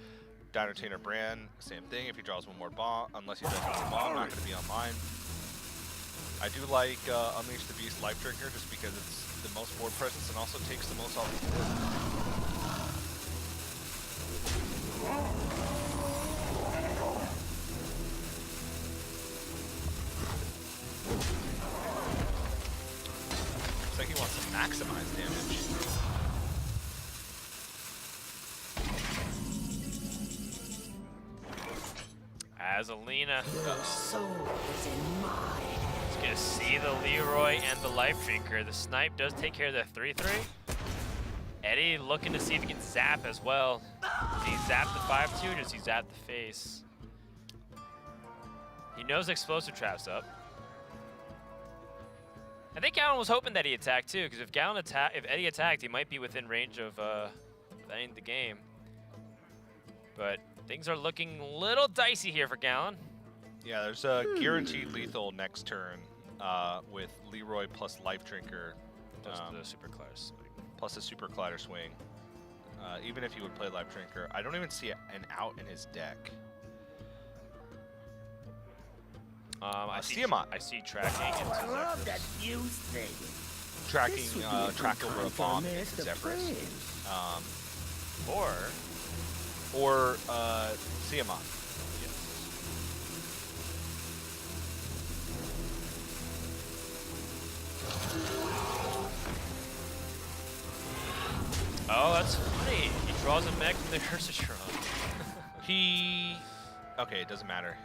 Dinotainer Brand, same thing. If he draws one more bomb, unless he draws one more bomb, not going to be online. I do like Unleash the Beast Life Drinker just because it's the most board presence and also takes the most off the board. Looks like he wants to maximize damage. As Alina Your soul is in mine. is going to see the Leroy and the Life Drinker. The snipe does take care of the 3-3. Eddie looking to see if he can zap as well. Does he zap the 5-2 or does he zap the face? He knows Explosive Trap's up. I think Galan was hoping that he attacked too, because if Eddie attacked, he might be within range of ending the game. But things are looking a little dicey here for Galan. Yeah, there's a guaranteed lethal next turn with Leroy plus Life Drinker. Plus the Super Class swing. Plus a Super Collider swing. Even if he would play Life Drinker, I don't even see an out in his deck. I see Tiamat. I see tracking. Oh, I into love that Zephyrus. fuse thing. Tracking, This would be a good track over a time for bomb Master into Zephyrus. Friend. Or Tiamat. oh, that's funny. He draws a mech from the Hearthstone. Okay, it doesn't matter.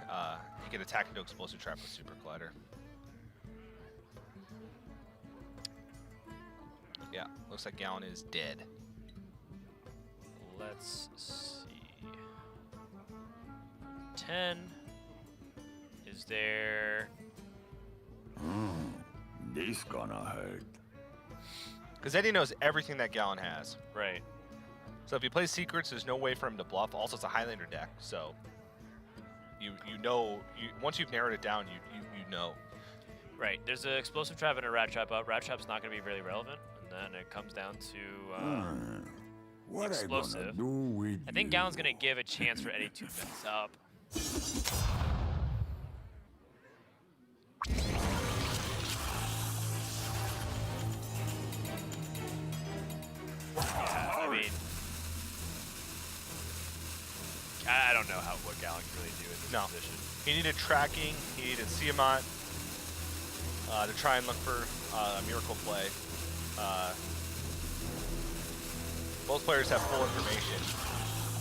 He can attack into Explosive Trap with Super Collider. Yeah, looks like Galan is dead. Let's see. 10. Is there... This gonna hurt. Because Eddie knows everything that Galan has. Right. So if he plays Secrets, there's no way for him to bluff. Also, it's a Highlander deck, so you know, once you've narrowed it down, you know. Right. There's an Explosive Trap and a Rat Trap up. Rat Trap's not going to be really relevant. And then it comes down to What I gonna Explosive. do with I think Galan's going to give a chance for Eddie to mess up. Yeah, I mean, I don't know what Galan can really do in this position. He needed tracking. He needed Tiamat to try and look for a miracle play. Both players have full information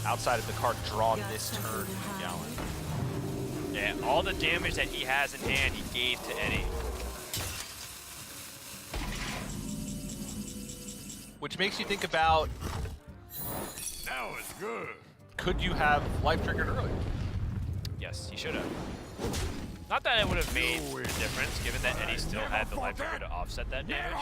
outside of the card drawn this turn from Galan. Yeah, all the damage that he has in hand, he gave to Eddie. Which makes you think about, Now it's good. could you have Life Triggered earlier? Yes, he should have. Not that it would have made a difference, given that Eddie still had the Life Trigger to offset that damage.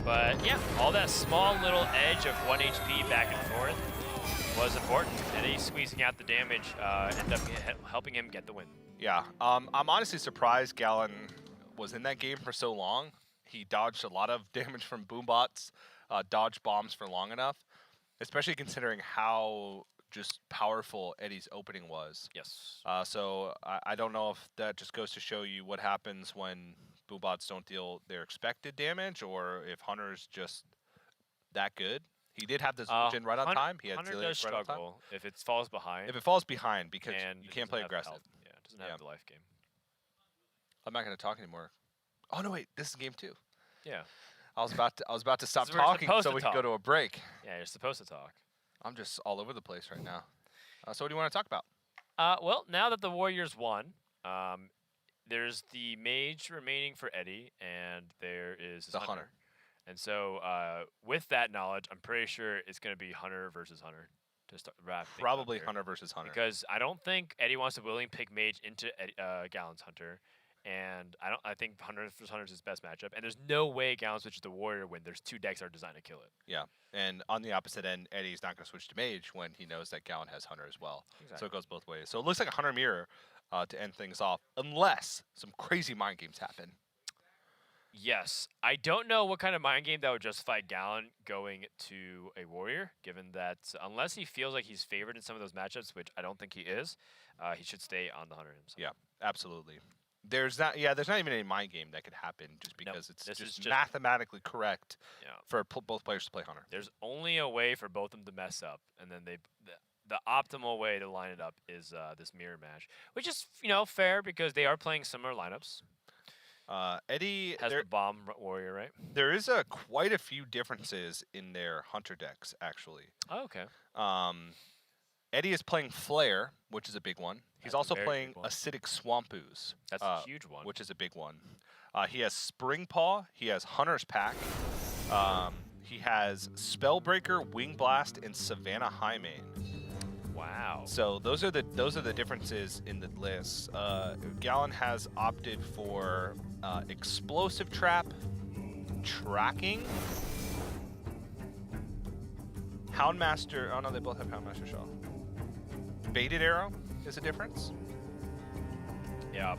But yeah, all that small little edge of 1 HP back and forth was important. Eddie squeezing out the damage ended up helping him get the win. Yeah, I'm honestly surprised Galan was in that game for so long. He dodged a lot of damage from boombots, dodged bombs for long enough, especially considering how just powerful Eddie's opening was. Yes. So I don't know if that just goes to show you what happens when boombots don't deal their expected damage, or if Hunter's just that good. He did have this gen right on time. He had Hunter Zillion does right on time. struggle if it falls behind. If it falls behind, because and you it can't doesn't play have the aggressive. health. Yeah, it doesn't have the life game. I'm not going to talk anymore. Oh no, wait, this is game 2. Yeah. I was about to stop We're talking supposed so to we can go talk. to a break. Yeah, you're supposed to talk. I'm just all over the place right now. So what do you want to talk about? Well, now that the Warriors won, there's the mage remaining for Eddie, and there is The Hunter. And so with that knowledge, I'm pretty sure it's going to be Hunter versus Hunter to start wrap things up Probably here. Hunter versus Hunter. Because I don't think Eddie wants to willingly pick mage into Galan's Hunter. And I think Hunter versus Hunter is his best matchup. And there's no way Galan switches to Warrior when there's 2 decks that are designed to kill it. Yeah, and on the opposite end, Eddie's not going to switch to Mage when he knows that Galan has Hunter as well. Exactly. So it goes both ways. So it looks like a Hunter mirror to end things off, unless some crazy mind games happen. Yes. I don't know what kind of mind game that would justify Galan going to a Warrior, given that unless he feels like he's favored in some of those matchups, which I don't think he is, he should stay on the Hunter himself. Yeah, absolutely. There's not even any mind game that could happen just because it's just mathematically correct for both players to play Hunter. There's only a way for both of them to mess up, and then the optimal way to line it up is this mirror match, which is fair because they are playing similar lineups. Eddie has the bomb warrior, right? There is quite a few differences in their Hunter decks, actually. Oh, okay. Eddie is playing Flare, which is a big one. He's also playing Acidic Swamp Ooze. That's a huge one. Which is a big one. He has Spring Paw. He has Hunter's Pack. He has Spellbreaker, Wing Blast, and Savannah Highmane. Wow. So those are the differences in the list. Galan has opted for Explosive Trap, Tracking, Houndmaster. Oh no, they both have Houndmaster Shell. Baited Arrow is a difference. Yeah.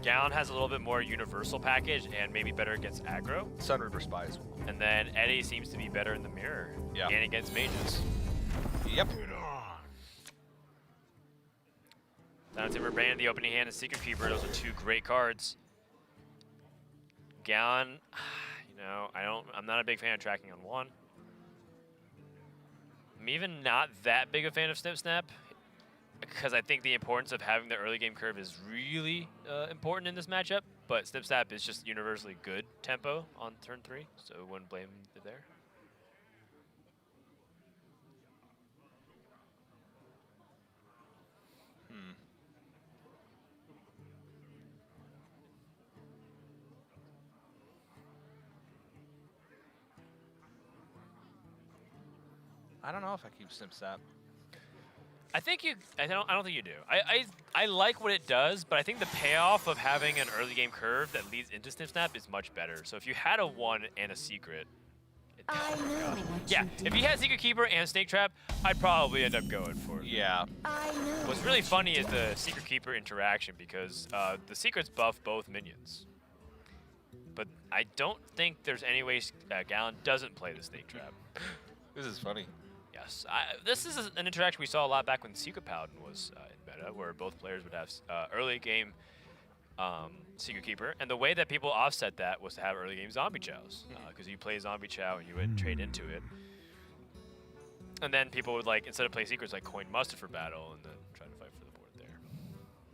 Galan has a little bit more universal package and maybe better against aggro. Sunriver Spy as well. And then Eddie seems to be better in the mirror. Yeah. And against mages. Yep. Down to Timber the opening hand, and Secret Keeper. Those are 2 great cards. Galan, I'm not a big fan of tracking on 1. I'm even not that big a fan of Snip Snap, because I think the importance of having the early game curve is really important in this matchup. But Snip Snap is just universally good tempo on turn 3, so I wouldn't blame him there. I don't know if I keep Snip Snap. I think you. I don't think you do. I like what it does, but I think the payoff of having an early game curve that leads into Snip Snap is much better. So if you had a 1 and a secret, if he had Secret Keeper and Snake Trap, I'd probably end up going for it. Yeah. What's really funny is the Secret Keeper interaction because the secrets buff both minions. But I don't think there's any way Galan doesn't play the Snake Trap. This is funny. Yes, this is an interaction we saw a lot back when Secret Paladin was in meta, where both players would have early game Secret Keeper, and the way that people offset that was to have early game Zombie Chows, because you play Zombie Chow and you would trade into it, and then people would instead of play secrets coin Mustard for battle and then try to fight for the board there.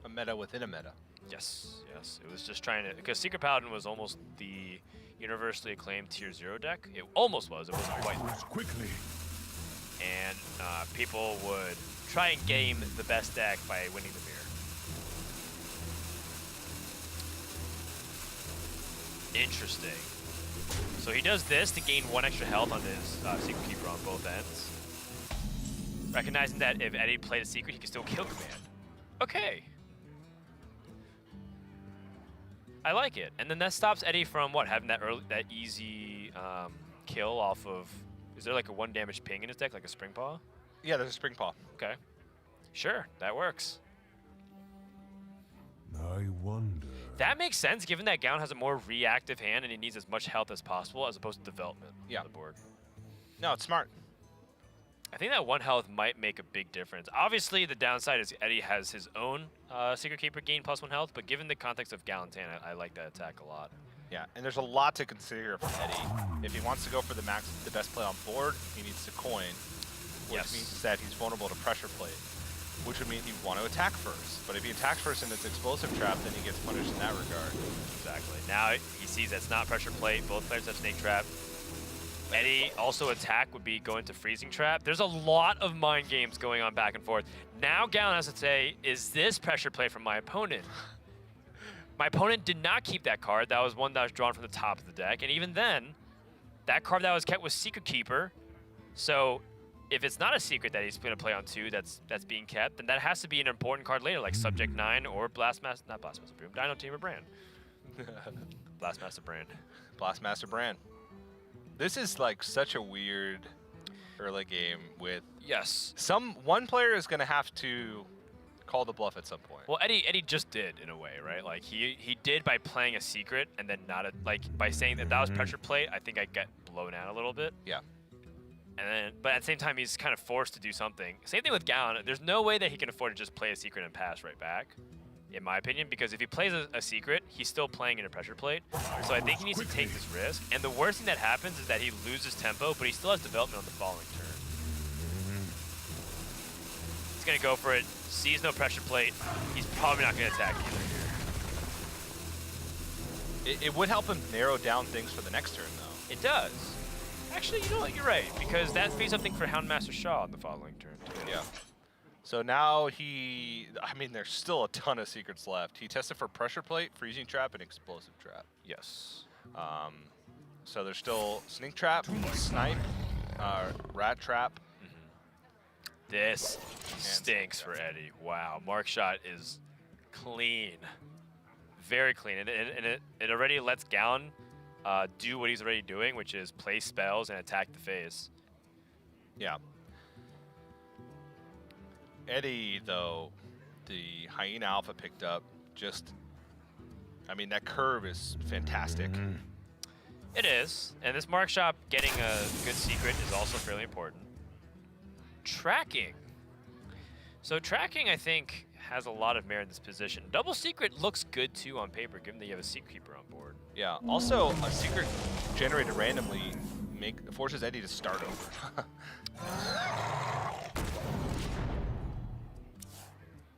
A meta within a meta. Yes, it was just trying to, because Secret Paladin was almost the universally acclaimed tier 0 deck. It almost was. It wasn't quite. Quickly. And people would try and game the best deck by winning the mirror. Interesting. So he does this to gain 1 extra health on his Secret Keeper on both ends. Recognizing that if Eddie played a secret, he can still kill command. Okay. I like it. And then that stops Eddie from having that easy kill off of. Is there a 1 damage ping in his deck, like a Spring Paw? Yeah, there's a Spring Paw. Okay. Sure, that works. I wonder. That makes sense, given that Galan has a more reactive hand and he needs as much health as possible, as opposed to development on the board. No, it's smart. I think that 1 health might make a big difference. Obviously, the downside is Eddie has his own Secret Keeper gain +1 health, but given the context of Galan Tan, I like that attack a lot. Yeah, and there's a lot to consider for Eddie. If he wants to go for the best play on board, he needs to coin, which means that he's vulnerable to pressure plate, which would mean he'd want to attack first. But if he attacks first and it's explosive trap, then he gets punished in that regard. Exactly. Now he sees that's not pressure plate. Both players have Snake Trap. Eddie also attack would be going to freezing trap. There's a lot of mind games going on back and forth. Now Galan has to say, is this pressure play from my opponent? My opponent did not keep that card. That was one that was drawn from the top of the deck. And even then, that card that was kept was Secret Keeper. So if it's not a secret that he's going to play on 2 that's being kept, then that has to be an important card later, like Subject 9 or Blastmaster, not Blastmaster Boom, Dino Tamer Brand. Blastmaster Brand. Blastmaster Brand. This is like such a weird early game with Yes. one player is going to have to call the bluff at some point. Well, Eddie just did in a way, right? Like he did by playing a secret and then not like by saying that was pressure plate. I think I get blown out a little bit. Yeah. And then, but at the same time, he's kind of forced to do something. Same thing with Galan. There's no way that he can afford to just play a secret and pass right back, in my opinion, because if he plays a secret, he's still playing in a pressure plate. So I think he needs to take this risk. And the worst thing that happens is that he loses tempo, but he still has development on the following turn. He's gonna go for it. Sees no pressure plate. He's probably not gonna attack either here. It would help him narrow down things for the next turn, though. It does. Actually, you know what? You're right, because that frees up thing for Houndmaster Shaw on the following turn, too. Yeah. So now there's still a ton of secrets left. He tested for pressure plate, freezing trap, and explosive trap. Yes. So there's still sneak trap, snipe, rat trap. This stinks for Eddie. Wow, Mark shot is clean. Very clean, and it already lets Galan do what he's already doing, which is play spells and attack the face. Yeah. Eddie, though, the Hyena Alpha picked up that curve is fantastic. It is, and this Mark shot getting a good secret is also fairly important. Tracking. So tracking, I think, has a lot of merit in this position. Double secret looks good, too, on paper, given that you have a secret keeper on board. Yeah. Also, a secret generated randomly forces Eddie to start over.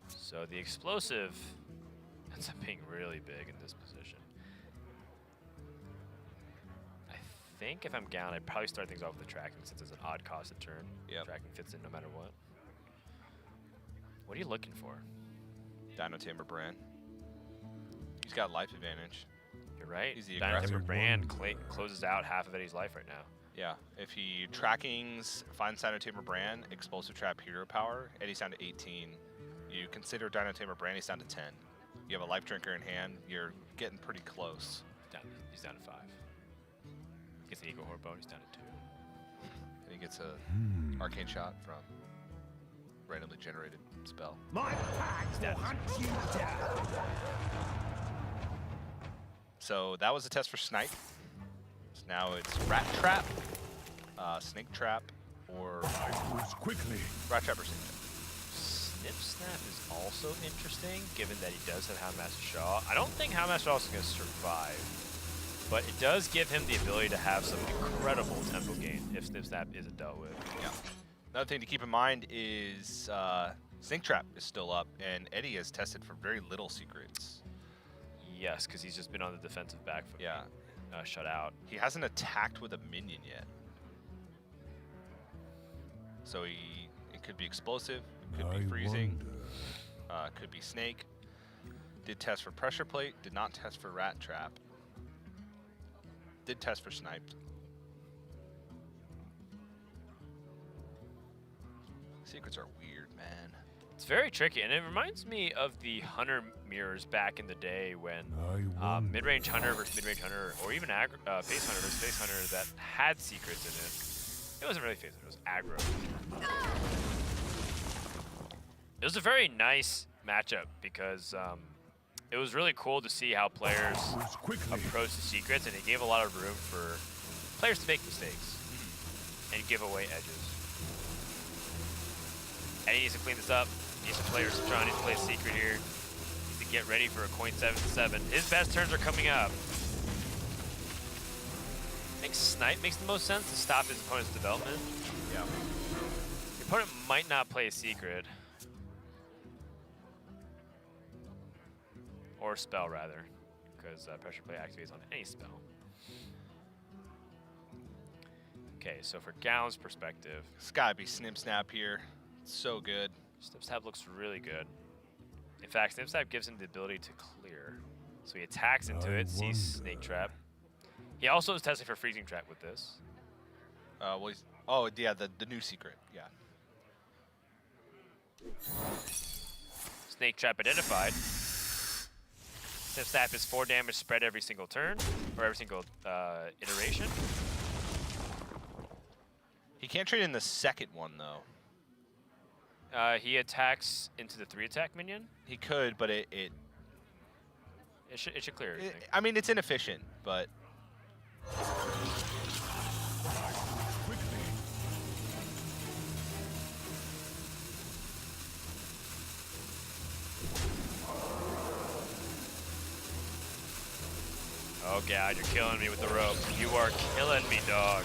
So the explosive ends up being really big in this position. I think if I'm Galan, I'd probably start things off with the tracking since it's an odd cost to turn. Yep. Tracking fits in no matter what. What are you looking for? Dino Tamer Brand. He's got life advantage. You're right. He's the Dino aggressor. Tamer Brand closes out half of Eddie's life right now. Yeah. If he trackings, finds Dino Tamer Brand, explosive trap, hero power, Eddie's down to 18. You consider Dino Tamer Brand, he's down to 10. You have a life drinker in hand, you're getting pretty close. He's down to 5. Gets an Eagle Horde bone, he's down to 2. And he gets a arcane shot from randomly generated spell. My pack will hunt you down. So that was a test for snipe. So now it's rat trap, snake trap, or Quickly. rat trap or snake trap. Snip Snap is also interesting, given that he does have Houndmaster Shaw. I don't think Houndmaster Shaw is going to survive, but it does give him the ability to have some incredible tempo gain if Snip Snap isn't dealt with. Yeah. Another thing to keep in mind is snake trap is still up, and Eddie has tested for very little secrets. Yes, because he's just been on the defensive back foot. Yeah. Shut out. He hasn't attacked with a minion yet. So it could be explosive, it could be freezing, could be snake. Did test for pressure plate, did not test for rat trap. Did test for sniped. Secrets are weird, man. It's very tricky, and it reminds me of the Hunter mirrors back in the day when mid-range Hunter versus mid-range Hunter, or even face Hunter versus face Hunter that had secrets in it. It wasn't really face Hunter, it was aggro. It was a very nice matchup because it was really cool to see how players approach the secrets, and it gave a lot of room for players to make mistakes and give away edges. And he needs to clean this up. He needs to play Tron, needs to play a secret here. He needs to get ready for a coin 7-7. His best turns are coming up. I think Snipe makes the most sense to stop his opponent's development. Yeah. The opponent might not play a secret. Or spell, rather. Because pressure play activates on any spell. Okay, so for Galan's perspective, It's gotta be Snip Snap here. It's so good. Snip Snap looks really good. In fact, Snip Snap gives him the ability to clear. So he attacks into it, sees Snake Trap. He also is testing for Freezing Trap with this. Well, Oh, yeah, the new secret. Yeah. Snake trap identified. Snip Snap is 4 damage spread every single turn, or every single iteration. He can't trade in the second one, though. He attacks into the 3-attack minion. He could, but it should clear everything. I mean, it's inefficient, but... Oh god, you're killing me with the rope. You are killing me, dog.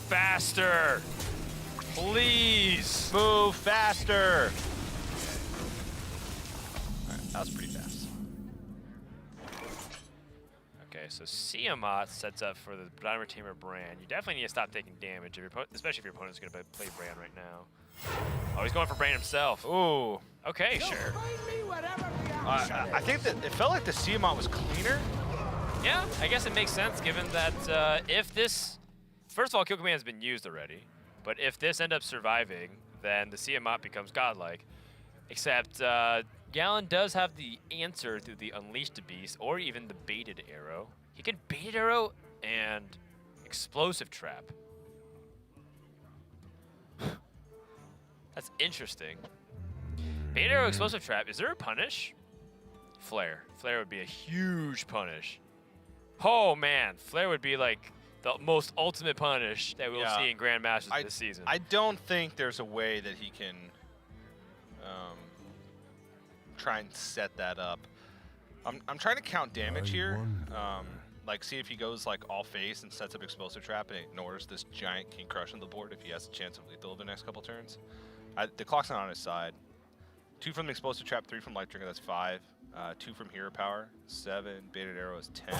Faster! Please! Move faster! Alright, that was pretty fast. Okay, so Siamat sets up for the Dynamo Tamer Brand. You definitely need to stop taking damage, especially if your opponent's going to play Brand right now. Oh, he's going for Brand himself. Ooh. Okay, sure. I think that it felt like the Siamat was cleaner. Yeah, I guess it makes sense given that if this... First of all, Kill Command has been used already, but if this ends up surviving, then the Siamat becomes godlike. Except Galan does have the answer through the Unleashed Beast or even the Baited Arrow. He can Baited Arrow and Explosive Trap. That's interesting. Baited Arrow, Explosive Trap. Is there a punish? Flare. Flare would be a huge punish. Oh man, Flare would be like the most ultimate punish that we'll see in Grandmasters this season. I don't think there's a way that he can try and set that up. I'm trying to count damage here. Like, see if he goes like all face and sets up Explosive Trap and ignores this giant King Crush on the board if he has a chance of lethal over the next couple turns. The clock's not on his side. 2 from the Explosive Trap, 3 from Light Drinker, that's 5. 2 from Hero Power, 7. Baited Arrow is 10. The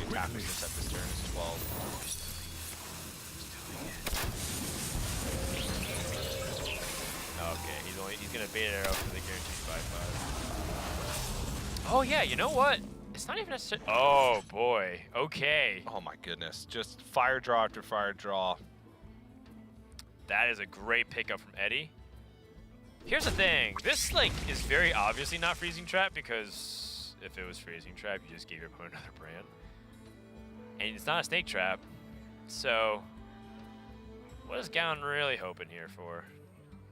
attack resist at this turn is 12. Okay, he's gonna Baited Arrow for the guaranteed 5/5. Oh yeah, you know what? It's not even necessary. Oh boy. Okay. Oh my goodness. Just fire draw after fire draw. That is a great pickup from Eddie. Here's the thing. This like is very obviously not Freezing Trap because if it was Freezing Trap, you just gave your opponent another brand. And it's not a Snake Trap. So what is Galan really hoping here for?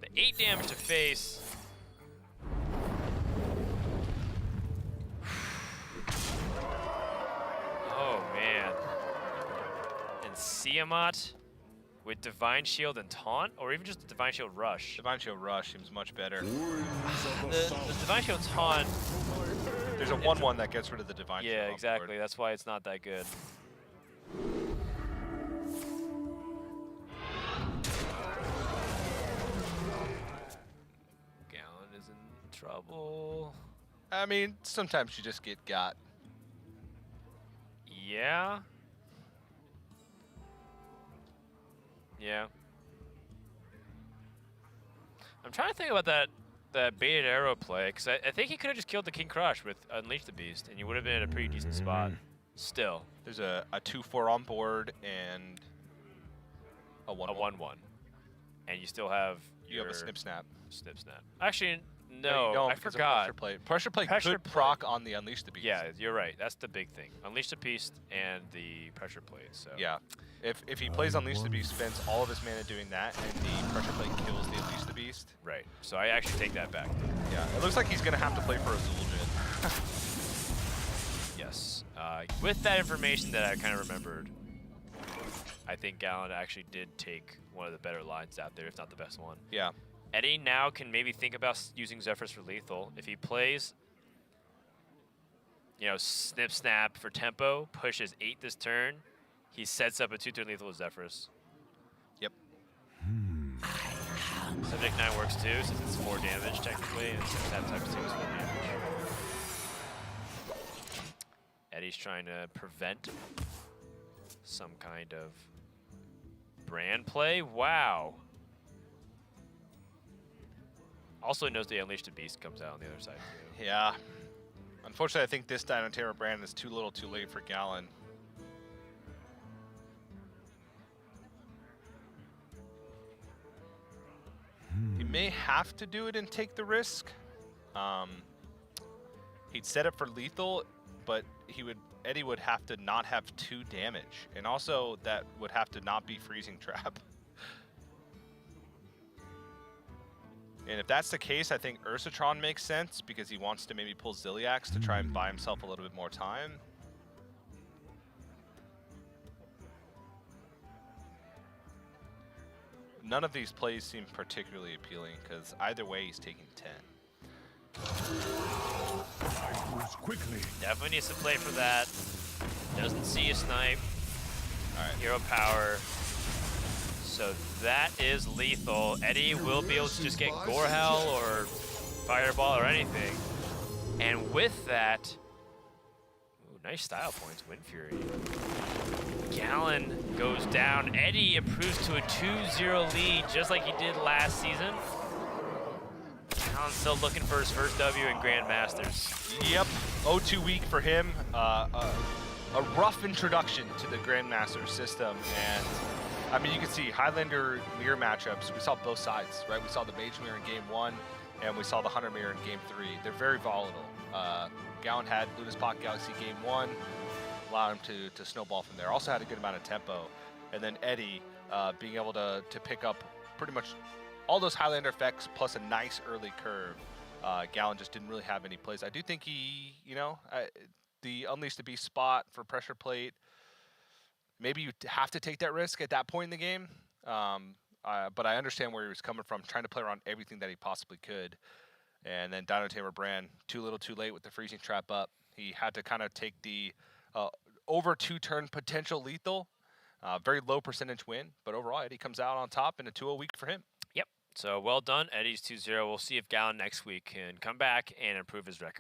The 8 damage to face. Oh man. And Siamat with Divine Shield and Taunt, or even just the Divine Shield Rush. Divine Shield Rush seems much better. The Divine Shield Taunt. There's a 1/1 that gets rid of the Divine Shield. Yeah, exactly. That's why it's not that good. Galan is in trouble. I mean, sometimes you just get got. Yeah. Yeah. I'm trying to think about that Baited Arrow play, because I think he could have just killed the King Crush with Unleash the Beast, and you would have been in a pretty decent spot. Still. There's a 2/4 on board and a 1/1. A 1/1. And you still have You have a Snip Snap. Snip Snap. Actually, you no, don't I because of forgot. Pressure play could proc on the Unleash the Beast. Yeah, you're right. That's the big thing. Unleash the Beast and the Pressure Plate. So Yeah. If he plays Unleash the Beast, spends all of his mana doing that, and the Pressure Plate kills the Unleash the Beast. Right. So I actually take that back. Yeah. It looks like he's gonna have to play for a Zul'jin. Yes. With that information that I kind of remembered, I think Galan actually did take one of the better lines out there, if not the best one. Yeah. Eddie now can maybe think about using Zephyrs for lethal. If he plays, you know, Snip Snap for tempo, pushes 8 this turn, he sets up a 2-turn lethal with Zephyrs. Yep. Subject 9 works too, since it's 4 damage technically, and Snip Snap type 2 is 4 damage. Eddie's trying to prevent some kind of brand play. Wow. Also knows the Unleashed Beast comes out on the other side too. Yeah. Unfortunately, I think this Dino Terror brand is too little too late for Galan. may have to do it and take the risk. He'd set up for lethal, but Eddie would have to not have 2 damage, and also that would have to not be freezing trap. And if that's the case, I think Ursatron makes sense because he wants to maybe pull Ziliax to try and buy himself a little bit more time. None of these plays seem particularly appealing because either way he's taking 10. Quickly. Definitely needs to play for that. Doesn't see a snipe. Alright. Hero power. So that is lethal. Eddie will be able to just get Gorehell or Fireball or anything. And with that, ooh, nice style points, Wind Fury. Galan goes down. Eddie improves to a 2-0 lead, just like he did last season. Galan's still looking for his first W in Grandmasters. Yep, 0-2 week for him. A rough introduction to the Grandmaster system, and I mean, you can see Highlander mirror matchups. We saw both sides, right? We saw the Mage mirror in game 1, and we saw the Hunter mirror in game 3. They're very volatile. Galan had Luna's Pocket Galaxy game 1, allowed him to snowball from there. Also had a good amount of tempo, and then Eddie being able to pick up pretty much all those Highlander effects plus a nice early curve. Galan just didn't really have any plays. I do think he, the Unleash the Beast spot for pressure plate, maybe you have to take that risk at that point in the game. But I understand where he was coming from, trying to play around everything that he possibly could. And then Dino Tamer Brand, too little too late with the freezing trap up. He had to kind of take the over 2-turn potential lethal. Very low percentage win, but overall Eddie comes out on top in a 2-0 week for him. Yep. So well done. Eddie's 2-0. We'll see if Galan next week can come back and improve his record.